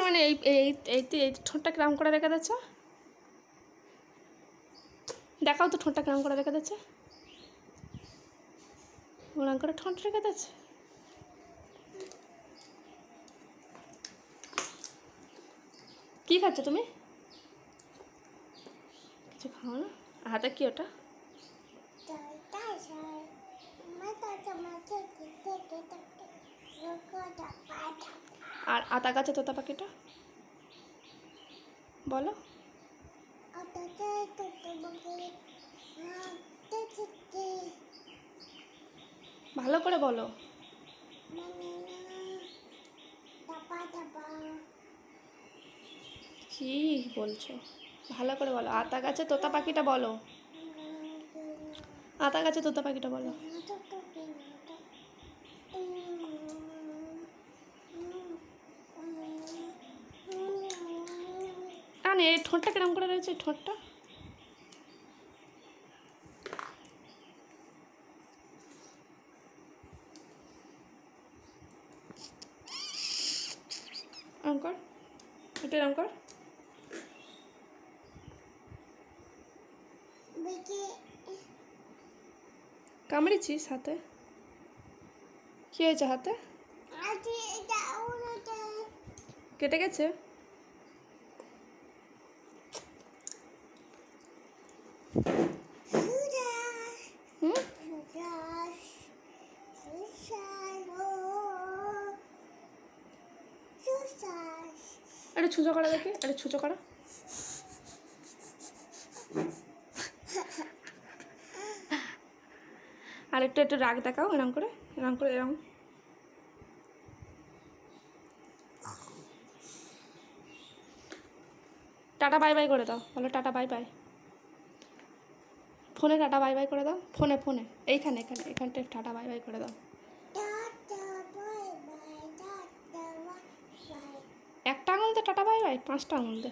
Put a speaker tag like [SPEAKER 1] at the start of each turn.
[SPEAKER 1] মানে এই এই এই এই ঠোঁটটা কিরম করে রেখে দিচ্ছ? দেখাও তো ঠোঁটটা কিরম করে রেখে দিচ্ছে। ওরকম করে ঠোঁট রেখে দিচ্ছে। কী খাচ্ছ তুমি? কিছু খাও না? হাতে কি ওটা? আর আতা গাছে তোতা পাখিটা বলো। ভালো করে বলো। কি বলছো? ভালো করে বলো। আতা গাছে তোতা পাখিটা বলো। আতা গাছে তোতা পাখিটা বলো। আনে এই ঠোঁটটা কিরম করে রয়েছে ঠোঁটটা? অঙ্কর এটা এরম কর। কামড়েছিস হাতে? কি হয়েছে হাতে? কেটে গেছে? আরে ছুঁচো করা দেখে, আরে ছুঁচো করা। আর একটু একটু রাগ দেখাও, এরম করে এরম করে এরম। টাটা বাই বাই করে দাও, বলো টাটা বাই বাই। ফোনে টাটা বাই বাই করে দাও, ফোনে ফোনে এইখানে এখানে এখানটা টাটা বাই বাই করে দাও। একটা আঙুল দে টাটা বাই বাই, 5টা আঙুল দে।